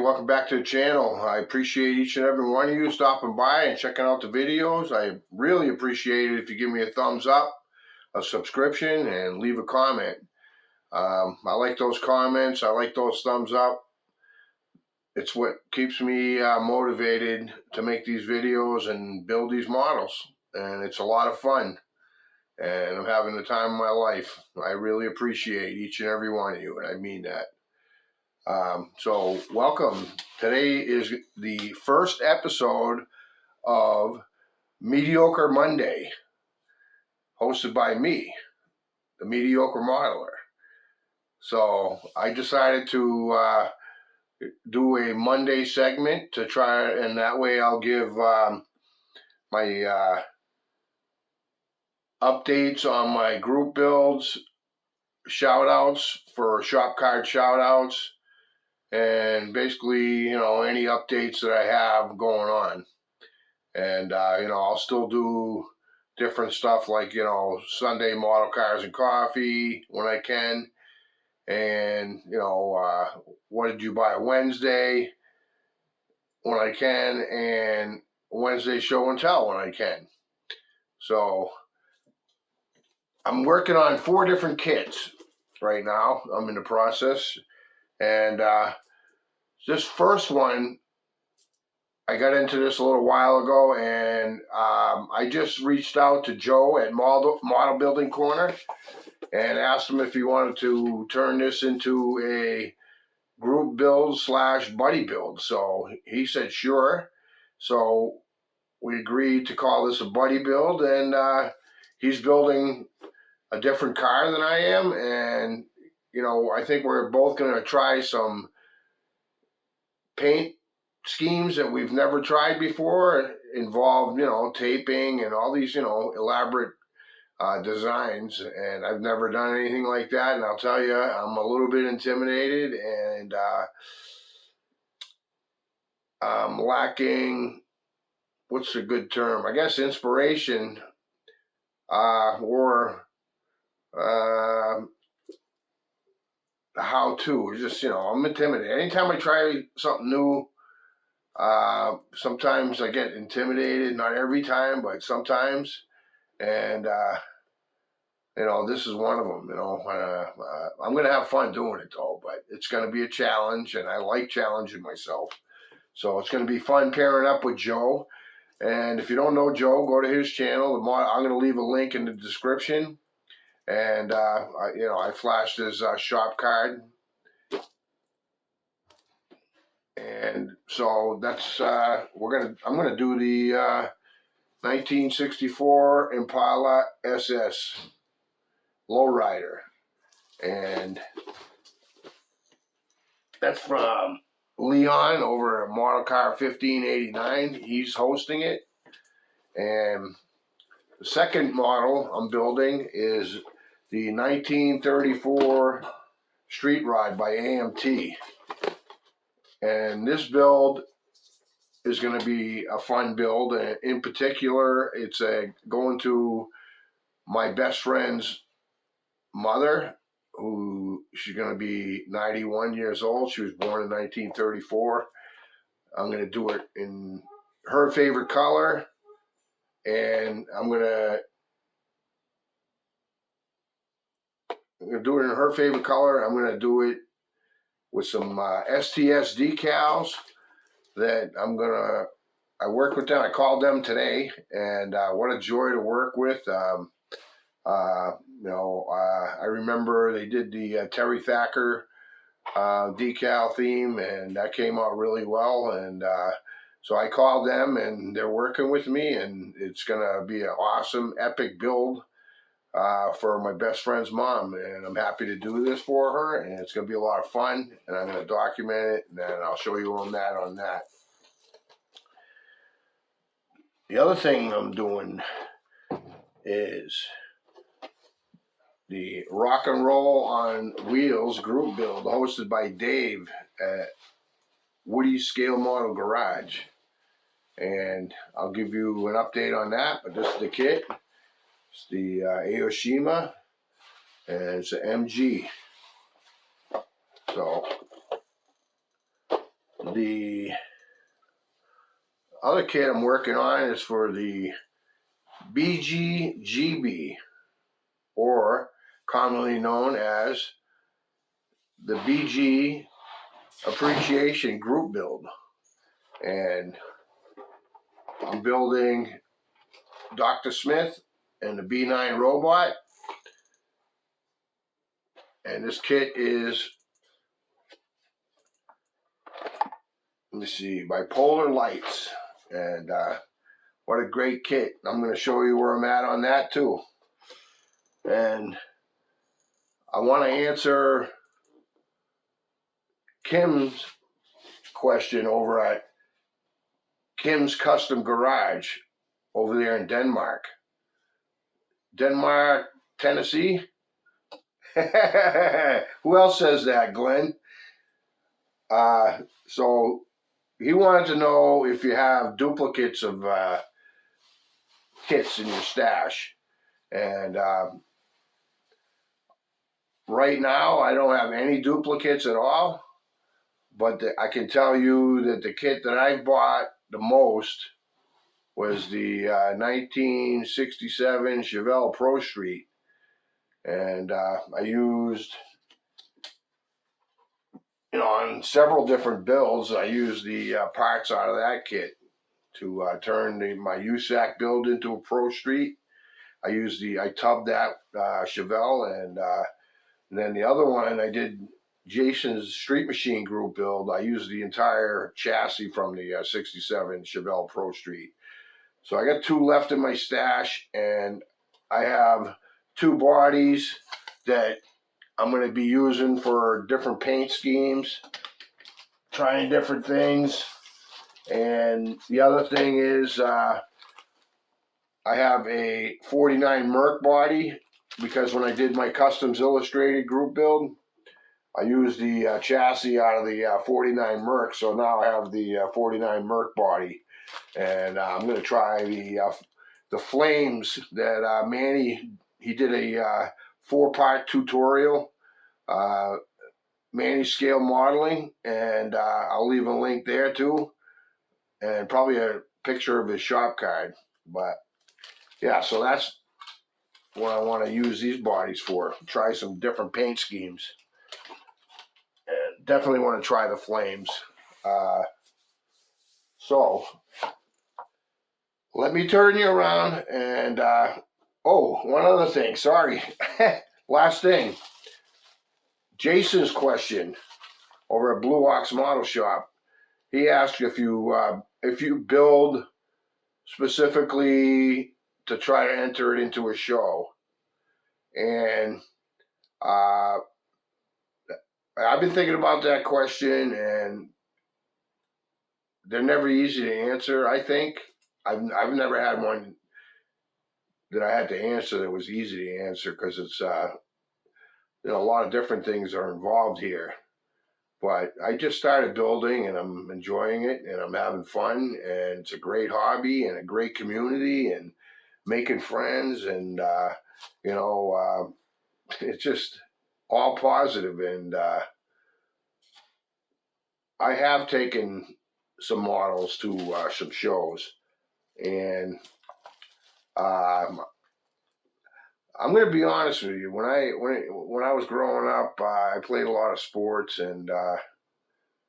Welcome back to the channel. I appreciate each and every one of you stopping by and checking out the videos. I really appreciate it if you give me a thumbs up, a subscription, and leave a comment. I like those comments. I like those thumbs up. It's what keeps me motivated to make these videos and build these models. And it's a lot of fun. And I'm having the time of my life. I really appreciate each and every one of you, and I mean that. So welcome. Today is the first episode of Mediocre Monday, hosted by me, the Mediocre Modeler. So I decided to do a Monday segment to try, and that way I'll give my updates on my group builds, shout outs for shop card shout outs, and basically, any updates that I have going on. And, I'll still do different stuff like, Sunday model cars and coffee when I can. And, what did you buy Wednesday when I can, and Wednesday show and tell when I can. So I'm working on 4 different kits right now. I'm in the process. And this first one, I got into this a little while ago, and I just reached out to Joe at Model Building Corner and asked him if he wanted to turn this into a group build / buddy build. So he said sure. So we agreed to call this a buddy build, and he's building a different car than I am, and I think we're both going to try some paint schemes that we've never tried before, involved taping and all these elaborate designs, and I've never done anything like that, and I'll tell you, I'm a little bit intimidated, and I'm lacking, what's a good term, I guess, inspiration, or how to. Just I'm intimidated anytime I try something new. Sometimes I get intimidated, not every time, but sometimes, and this is one of them. I'm gonna have fun doing it though, but it's gonna be a challenge, and I like challenging myself. So it's gonna be fun pairing up with Joe. And if you don't know Joe, go to his channel. I'm gonna leave a link in the description. And I flashed his shop card, and so that's I'm gonna do the 1964 Impala SS Lowrider, and that's from Leon over at Model Car 1589. He's hosting it. And the second model I'm building is the 1934 Street Rod by AMT. And this build is going to be a fun build. In particular, it's going to my best friend's mother, who she's going to be 91 years old. She was born in 1934. I'm going to do it in her favorite color, and I'm going to do it in her favorite color. I'm going to do it with some STS decals. that I worked with them. I called them today, and what a joy to work with. I remember they did the Terry Thacker decal theme, and that came out really well. And so I called them, and they're working with me, and it's gonna be an awesome, epic build for my best friend's mom. And I'm happy to do this for her, and it's gonna be a lot of fun. And I'm gonna document it, and then I'll show you on that. The other thing I'm doing is the Rock and Roll on Wheels group build hosted by Dave at WoodysScaleModelGarage. And I'll give you an update on that, but this is the kit. It's the Aoshima, and it's an MG. So the other kit I'm working on is for the BGGB, or commonly known as the BG Appreciation Group Build. And I'm building Dr. Smith and the B9 robot. And this kit is, let me see, Bipolar Lights. And what a great kit. I'm going to show you where I'm at on that too. And I want to answer Kim's question over at Kim's Custom Garage over there in Denmark, Tennessee. Who else says that, Glen? So he wanted to know if you have duplicates of kits in your stash. And right now, I don't have any duplicates at all. But I can tell you that the kit that I bought the most was the 1967 Chevelle Pro Street. And I used, on several different builds, I used the parts out of that kit to turn my USAC build into a Pro Street. I tubbed that Chevelle, and then the other one I did Jason's Street Machine Group build. I used the entire chassis from the 67 Chevelle Pro Street. So I got 2 left in my stash, and I have 2 bodies that I'm going to be using for different paint schemes, trying different things. And the other thing is I have a 49 Merc body, because when I did my Customs Illustrated group build, I used the chassis out of the 49 Merc, so now I have the 49 Merc body. And I'm going to try the flames that Manny, he did a 4-part tutorial, Mannysscalemodeling, and I'll leave a link there too, and probably a picture of his shop card. But yeah, so that's what I want to use these bodies for. Try some different paint schemes. And definitely want to try the flames. So let me turn you around, and one other thing, sorry. Last thing, Jason's question over at Blue Ox Model Shop. He asked if you build specifically to try to enter it into a show. And I've been thinking about that question, and they're never easy to answer. I think I've never had one that I had to answer that was easy to answer, because it's a lot of different things are involved here. But I just started building, and I'm enjoying it, and I'm having fun, and it's a great hobby and a great community, and making friends, and it's just all positive. And I have taken some models to some shows, and I'm going to be honest with you. When I was growing up, I played a lot of sports, and I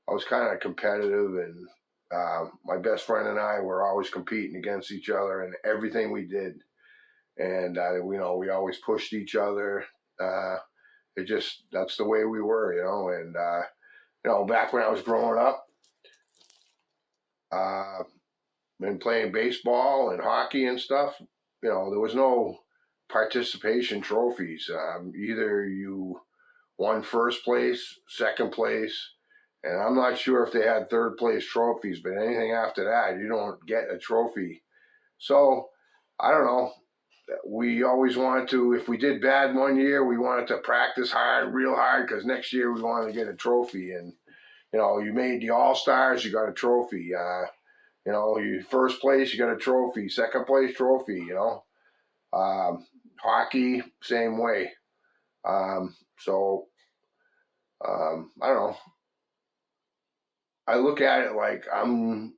was kind of competitive, and My best friend and I were always competing against each other in everything we did. And, we always pushed each other. That's the way we were, and, back when I was growing up, been playing baseball and hockey and stuff, there was no participation trophies. Either you won first place, second place, and I'm not sure if they had third place trophies, but anything after that, you don't get a trophy. So, I don't know. We always wanted to, if we did bad one year, we wanted to practice hard, real hard, because next year we wanted to get a trophy. And, you made the All-Stars, you got a trophy. You first place, you got a trophy. Second place, trophy, Hockey, same way. I don't know. I look at it like I'm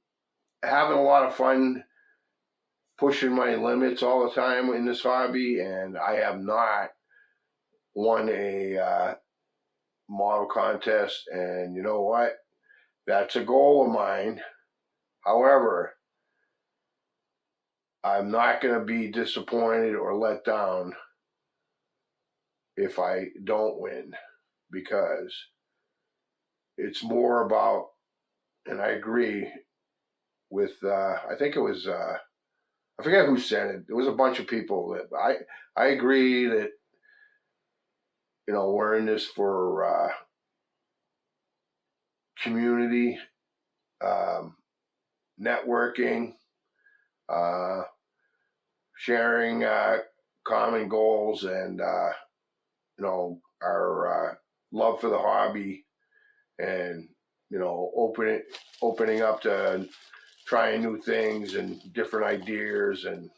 having a lot of fun pushing my limits all the time in this hobby, and I have not won a model contest. And you know what? That's a goal of mine. However, I'm not going to be disappointed or let down if I don't win, because it's more about, and I agree with, I think it was, I forget who said it. There was a bunch of people that I agree that, we're in this for community, networking, sharing common goals, and our love for the hobby, and opening up to trying new things and different ideas. And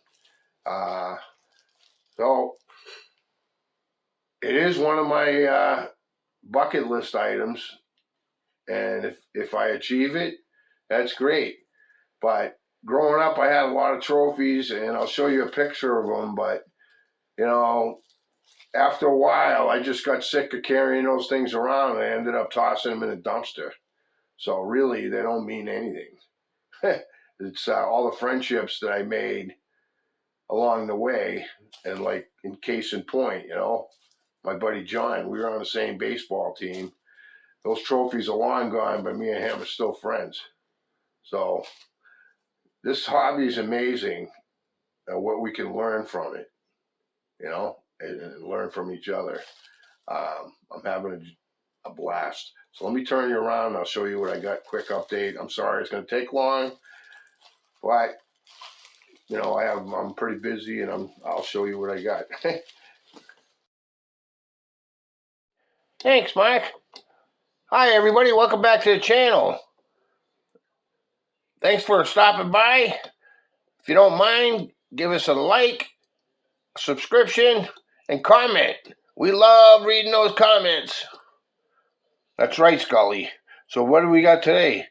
so it is one of my bucket list items, and if I achieve it, that's great. But growing up, I had a lot of trophies, and I'll show you a picture of them. But after a while, I just got sick of carrying those things around, and I ended up tossing them in a dumpster. So really, they don't mean anything. It's all the friendships that I made along the way, and like in case in point, my buddy John, we were on the same baseball team. Those trophies are long gone, but me and him are still friends. So this hobby is amazing, what we can learn from it, and learn from each other. I'm having a blast. So let me turn you around and I'll show you what I got. Quick update. I'm sorry it's going to take long, but I'm pretty busy, and I'll show you what I got. Thanks, Mike. Hi, everybody. Welcome back to the channel. Thanks for stopping by. If you don't mind, give us a like, subscription, and comment. We love reading those comments. That's right, Scully. So what do we got today?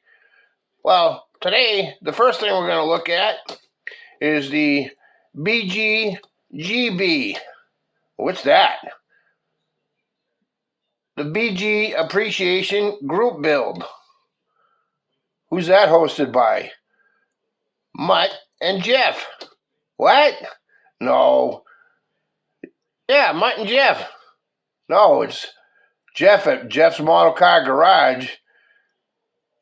Well, today, the first thing we're going to look at is the BGGB. What's that? The BG Appreciation Group Build. Who's that hosted by? Mutt and Jeff. What? No. Yeah, Mutt and Jeff. No, it's Jeff at Jeff's Model Car Garage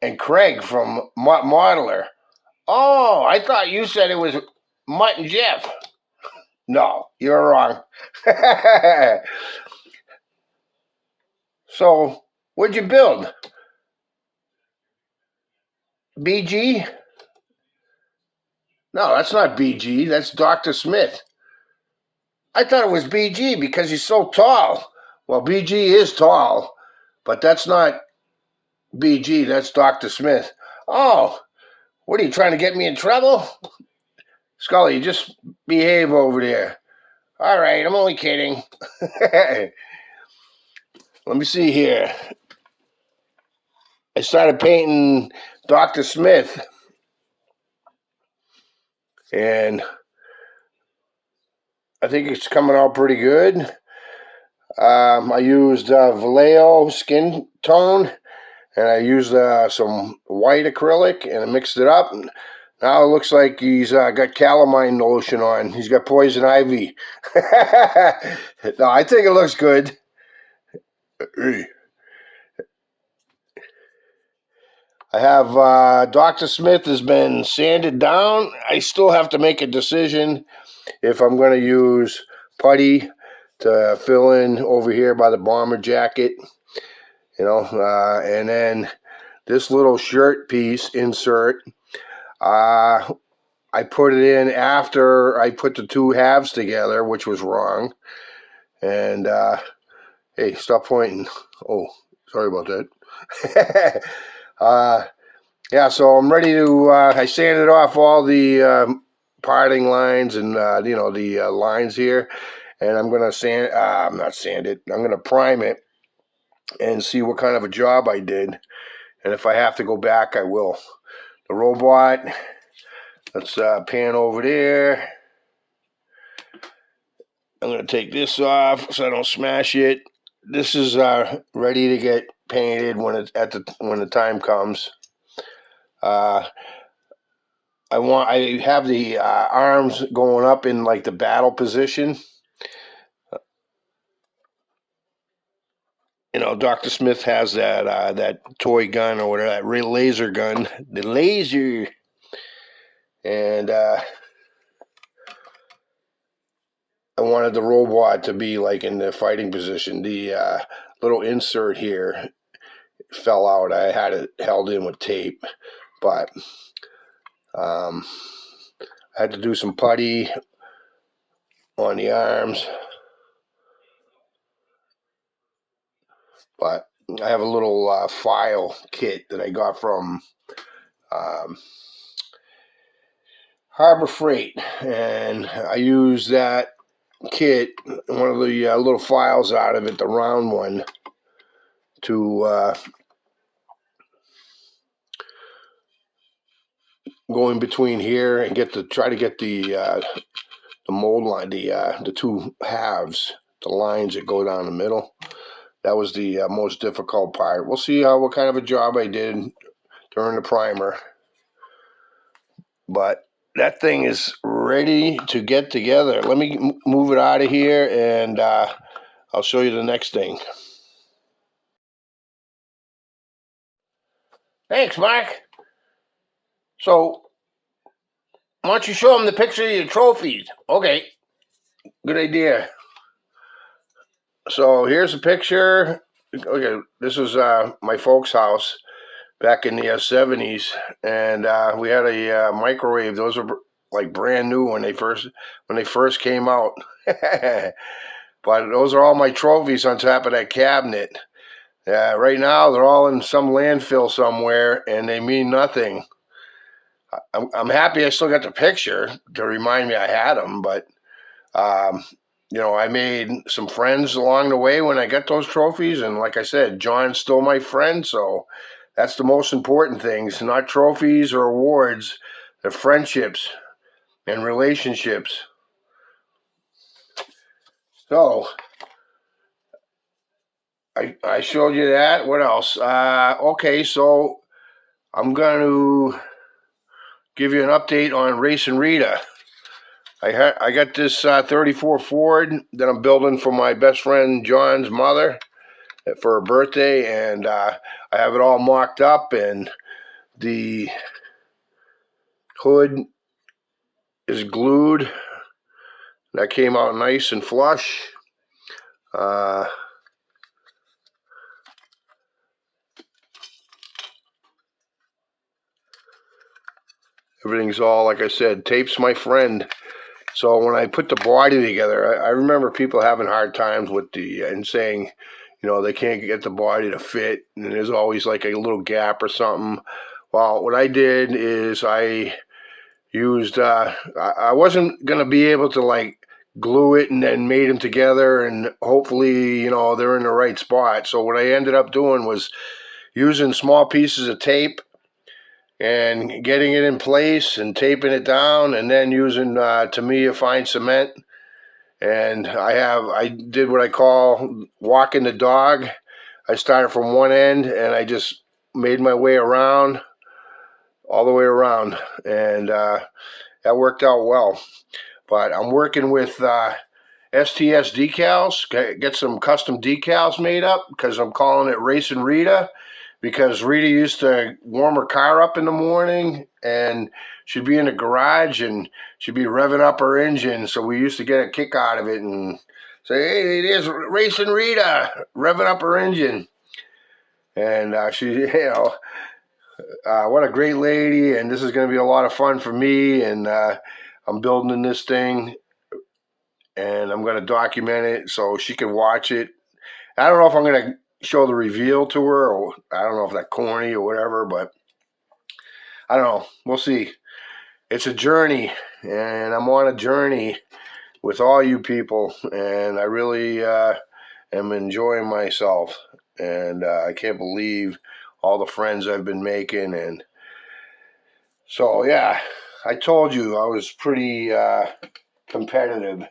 and Craig from MuttModeler. Oh, I thought you said it was Mutt and Jeff. No, you're wrong. So, what'd you build? BG? No, that's not BG. That's Dr. Smith. I thought it was BG because he's so tall. Well, BG is tall, but that's not BG. That's Dr. Smith. Oh, what are you trying to get me in trouble? Scully, just behave over there. All right, I'm only kidding. Let me see here. I started painting Dr. Smith, and I think it's coming out pretty good. I used Vallejo skin tone, and I used some white acrylic and I mixed it up. And now it looks like he's got calamine lotion on. He's got poison ivy. No, I think it looks good. I have Dr. Smith has been sanded down. I still have to make a decision if I'm going to use putty to fill in over here by the bomber jacket, and then this little shirt piece insert, I put it in after I put the two halves together, which was wrong. And hey, stop pointing. Oh, sorry about that. Yeah, so I'm ready to, I sanded off all the parting lines and, the lines here. And I'm going to not sand it, I'm going to prime it and see what kind of a job I did. And if I have to go back, I will. The robot, let's pan over there. I'm going to take this off so I don't smash it. This is ready to get painted when the time comes. I have the arms going up in like the battle position. Dr. Smith has that toy gun or whatever, that laser gun, the laser. And I wanted the robot to be like in the fighting position. The little insert here fell out. I had it held in with tape, but I had to do some putty on the arms. But I have a little file kit that I got from Harbor Freight, and I use that kit, one of the little files out of it, the round one, to go in between here and try to get the mold line, the two halves, the lines that go down the middle. That was the most difficult part. We'll see what kind of a job I did during the primer. But that thing is ready to get together. Let me move it out of here, and I'll show you the next thing. Thanks, Mark. So, why don't you show them the picture of your trophies? Okay, good idea. So here's a picture. Okay, this is my folks' house back in the 70s, and we had a microwave. Those were like brand new when they first came out. But those are all my trophies on top of that cabinet. Right now, they're all in some landfill somewhere, and they mean nothing. I'm happy I still got the picture to remind me I had them, but I made some friends along the way when I got those trophies, and like I said, John's still my friend, so that's the most important things. Not trophies or awards, they're friendships and relationships. So I showed you that. What else? Okay, so I'm going to give you an update on Racing Rita. I got this 34 Ford that I'm building for my best friend John's mother for her birthday, and I have it all mocked up, and the hood is glued. That came out nice and flush. Everything's all, like I said, tape's my friend. So when I put the body together, I remember people having hard times with and saying, they can't get the body to fit, and there's always like a little gap or something. Well, what I did is I used, I wasn't going to be able to like glue it and then made them together and hopefully, they're in the right spot. So what I ended up doing was using small pieces of tape and getting it in place and taping it down, and then using Tamiya fine cement. And I did what I call walking the dog. I started from one end and I just made my way around, all the way around, and that worked out well. But I'm working with STS decals, get some custom decals made up, because I'm calling it Racing Rita, because Rita used to warm her car up in the morning, and she'd be in the garage and she'd be revving up her engine, so we used to get a kick out of it and say, hey, it is Racing Rita revving up her engine. And she, what a great lady, and this is going to be a lot of fun for me, and I'm building this thing, and I'm going to document it so she can watch it. I don't know if I'm going to show the reveal to her, or I don't know if that's corny or whatever, but I don't know. We'll see. It's a journey, and I'm on a journey with all you people, and I really am enjoying myself, and I can't believe all the friends I've been making. And so, yeah, I told you I was pretty competitive,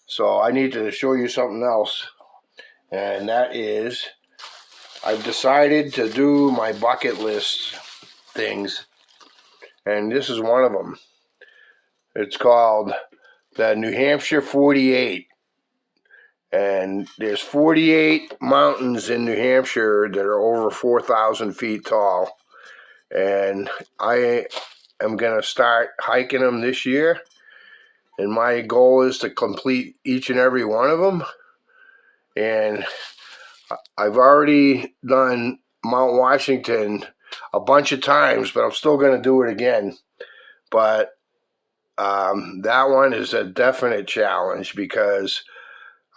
so I need to show you something else, and that is I've decided to do my bucket list things, and this is one of them. It's called the New Hampshire 48, and there's 48 mountains in New Hampshire that are over 4,000 feet tall, and I am going to start hiking them this year, and my goal is to complete each and every one of them. And I've already done Mount Washington a bunch of times, but I'm still going to do it again. But that one is a definite challenge, because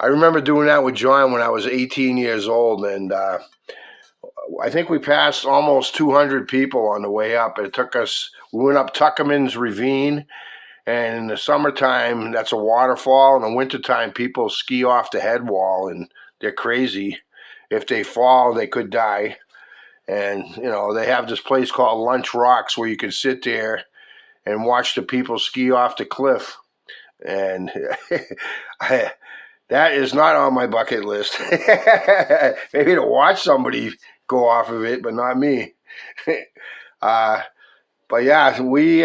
I remember doing that with John when I was 18 years old, and I think we passed almost 200 people on the way up. It took us, we went up Tuckerman's Ravine, and in the summertime, that's a waterfall. In the wintertime, people ski off the head wall, and they're crazy. If they fall, they could die. And, they have this place called Lunch Rocks where you can sit there and watch the people ski off the cliff. And that is not on my bucket list. Maybe to watch somebody go off of it, but not me. But yeah, we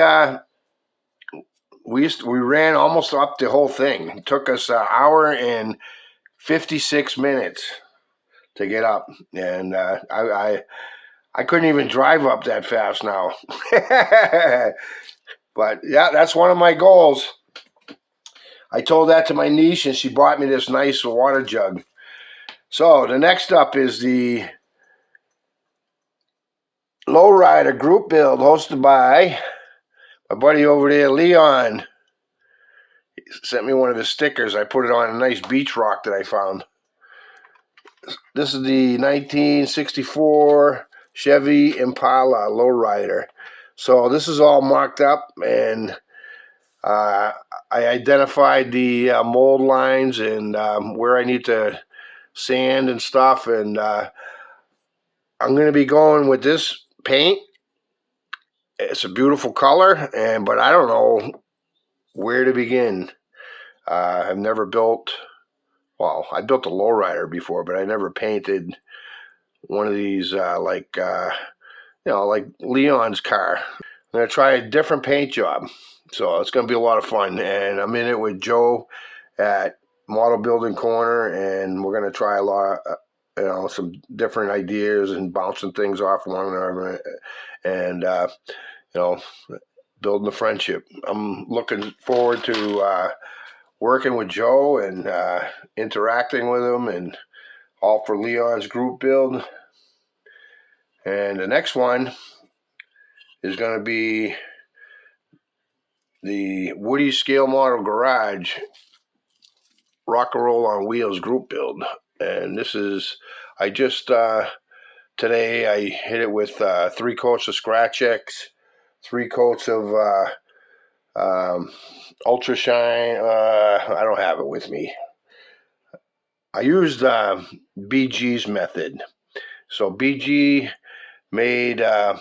ran almost up the whole thing. It took us an hour and 56 minutes to get up, and I couldn't even drive up that fast now. But yeah, that's one of my goals. I told that to my niece, and she bought me this nice water jug. So the next up is the Lowrider group build, hosted by my buddy over there, Leon. He sent me one of his stickers. I put it on a nice beach rock that I found. This is the 1964 Chevy Impala Lowrider. So this is all mocked up, and I identified the mold lines and where I need to sand and stuff, and I'm going to be going with this paint. It's a beautiful color, but I don't know where to begin. I've never built, well, I built a lowrider before, but I never painted one of these like Leon's car. I'm going to try a different paint job, so it's going to be a lot of fun. And I'm in it with Joe at Model Building Corner, and we're going to try a lot of, some different ideas and bouncing things off one another, and building a friendship. I'm looking forward to working with Joe and interacting with him, and all for Leon's group build. And the next one is going to be the WoodysScaleModelGarage Rock and Roll on Wheels group build. And this is, I just, today I hit it with 3 coats of Scratch X, 3 coats of Ultra Shine. I don't have it with me. I used BG's method. So BG made a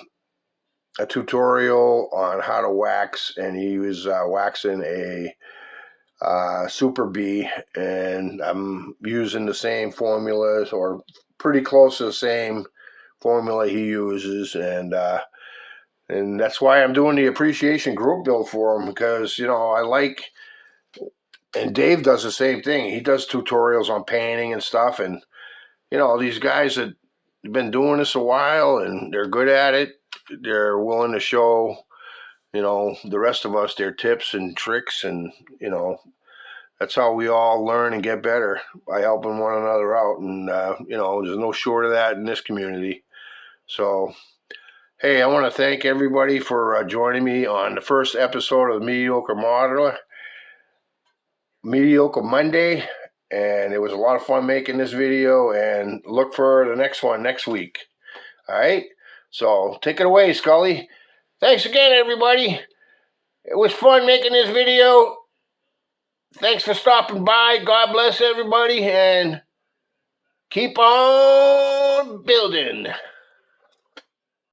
tutorial on how to wax, and he was waxing a Super B, and I'm using the same formulas, or pretty close to the same formula he uses, and that's why I'm doing the appreciation group build for him, because I like, and Dave does the same thing. He does tutorials on painting and stuff, and these guys that have been doing this a while and they're good at it, they're willing to show the rest of us their tips and tricks, and that's how we all learn and get better, by helping one another out. And there's no short of that in this community. So hey, I want to thank everybody for joining me on the first episode of the Mediocre Monday, and it was a lot of fun making this video, and look for the next one next week. All right, so take it away, Scully. Thanks again, everybody. It was fun making this video. Thanks for stopping by. God bless everybody, and keep on building.